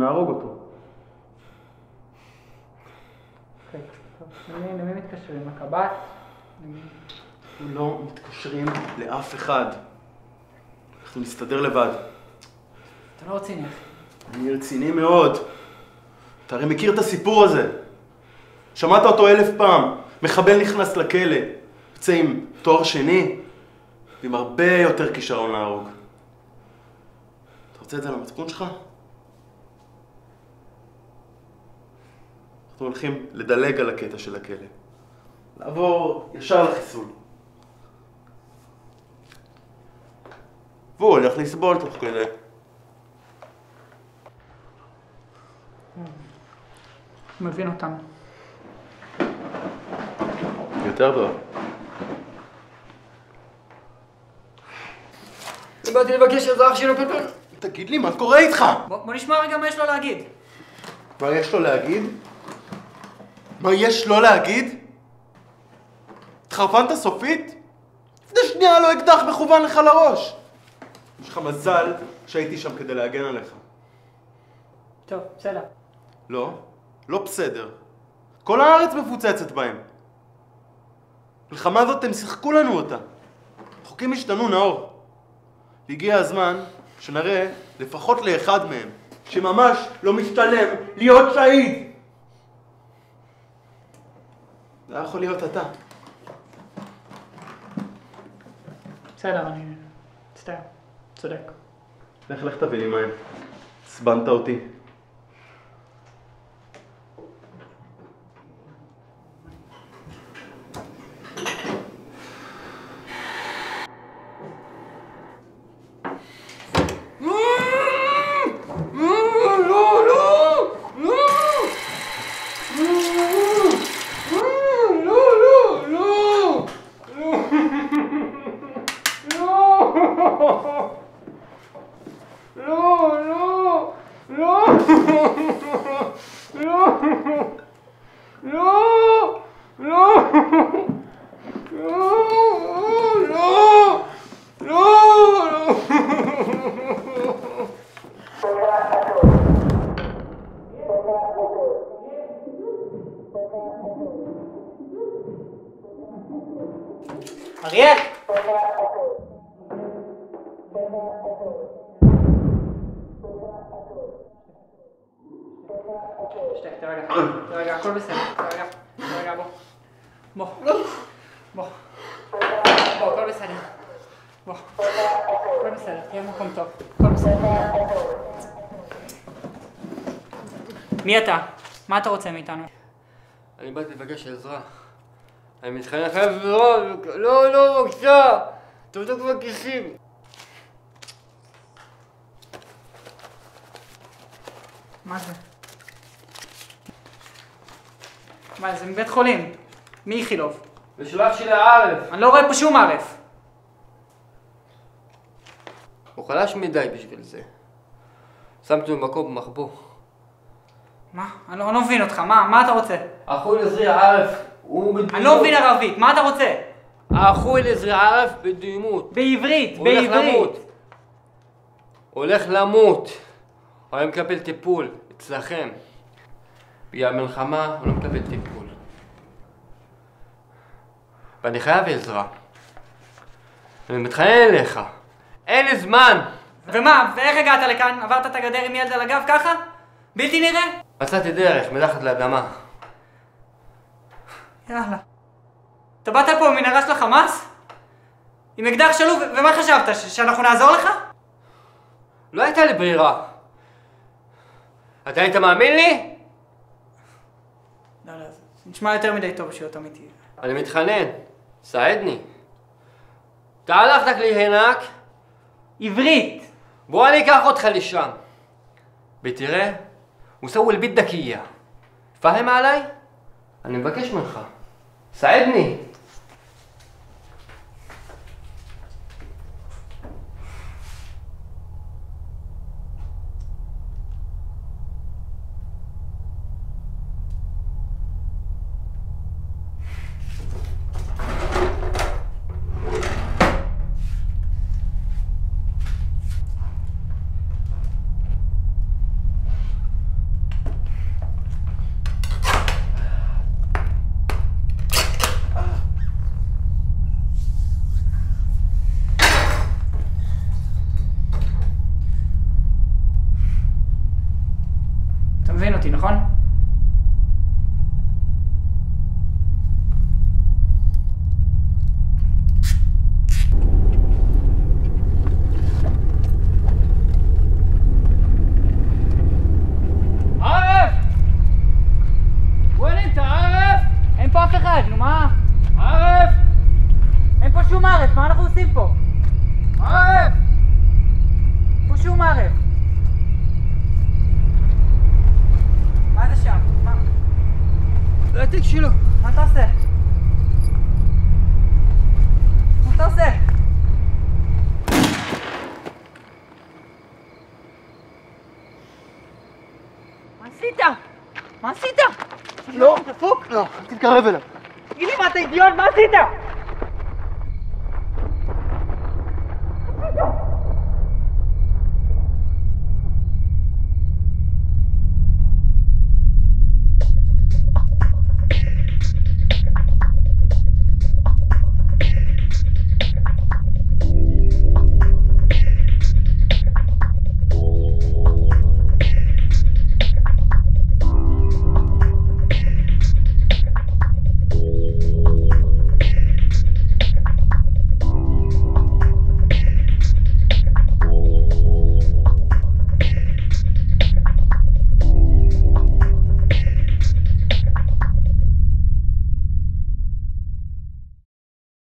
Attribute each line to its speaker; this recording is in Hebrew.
Speaker 1: נהרוג אותו.
Speaker 2: טוב, למי מתקשרים? לקב"ט?
Speaker 1: לא מתקשרים לאף אחד. אנחנו נסתדר לבד.
Speaker 2: אתה לא רציני.
Speaker 1: אני רציני מאוד. אתה הרי מכיר את הסיפור הזה. שמעת אותו 1000 פעם. מחבל נכנס לכלא. יוצא עם תואר שני. ועם הרבה יותר כישרון להרוג. אתה רוצה את זה על המצפון שלך? אנחנו הולכים לדלג על הקטע של הכלא. לעבור ישר לחיסול. והוא הולך לסבול תוך כדי.
Speaker 2: מבין אותנו.
Speaker 1: יותר טוב.
Speaker 3: באתי לבקש עזרה שלו קטן.
Speaker 1: תגיד לי, מה קורה איתך?
Speaker 2: בוא נשמע רגע מה יש לו להגיד.
Speaker 1: מה יש לו להגיד? מה יש לו להגיד? התחרפנת סופית? לפני שנייה לא אקדח מכוון לך לראש. יש לך מזל שהייתי שם כדי להגן עליך.
Speaker 2: טוב, בסדר.
Speaker 1: לא, לא בסדר. כל הארץ מפוצצת בהם. מלחמה הזאת הם שיחקו לנו אותה. חוקים השתנו, נאור. והגיע הזמן שנראה לפחות לאחד מהם שממש לא משתלם להיות שהיד. זה יכול להיות אתה.
Speaker 2: בסדר, אני מצטער. צודק.
Speaker 1: לך תביא לי מים. סבנת אותי.
Speaker 2: אריאל! תרגע, הכל בסדר, תרגע, בוא, הכל בסדר, הכל בסדר, תהיה במקום טוב, הכל בסדר. מי אתה? מה אתה רוצה מאיתנו?
Speaker 3: אני באתי לבקש עזרה. אני מתחנן חייב עזרה. לא, בבקשה. תבדוק בכיסים.
Speaker 2: מה זה? מה זה מבית חולים? מי איכילוב?
Speaker 3: בשלח של הערף.
Speaker 2: אני לא רואה פה שום ערף.
Speaker 3: הוא חלש מדי בשביל זה. שמתי לו מקום במחבוא.
Speaker 2: מה? אני לא מבין אותך, מה אתה רוצה?
Speaker 3: אחוי לזריע ערף הוא בדימות.
Speaker 2: אני לא מבין ערבית, מה אתה רוצה?
Speaker 3: אחוי לזריע ערף בדימות.
Speaker 2: בעברית.
Speaker 3: הוא הולך למות. הוא היה מקבל טיפול אצלכם. בגלל המלחמה הוא לא מקבל טיפול. ואני חייב עזרה. אני מתחנן אליך. אין לי זמן.
Speaker 2: ומה? ואיך הגעת לכאן? עברת את הגדר עם ילד על הגב ככה? בלתי נראה?
Speaker 3: מצאתי דרך מתחת לאדמה.
Speaker 2: יאללה. אתה באת פה במנהרה של החמאס? עם אקדח שלוב, ומה חשבת? שאנחנו נעזור לך?
Speaker 3: לא הייתה לי ברירה. אתה היית מאמין לי?
Speaker 2: לא, זה נשמע יותר מדי טוב להיות אמיתי.
Speaker 3: אני מתחנן. סעדני. تعال اخذك لهناك.
Speaker 2: עברית.
Speaker 3: בוא אני אקח אותך לשם. ותראה, وسوي اللي بدك اياه. فاهم علي؟ אני מבקש ממך. סעדני.
Speaker 2: פה אף אחד, נו מה?
Speaker 3: ערף!
Speaker 2: אין פה שום ערף, מה אנחנו עושים פה?
Speaker 3: ערף!
Speaker 2: פה שום ערף. מה זה שם? מה?
Speaker 3: זה התיק שלו.
Speaker 2: מה אתה עושה? מה אתה עושה? מה עשית? מה עשית?
Speaker 1: לא!
Speaker 2: דפוק?
Speaker 1: לא, אל תתקרב אליו.
Speaker 2: תגיד לי מה אתה אידיוט? מה עשית?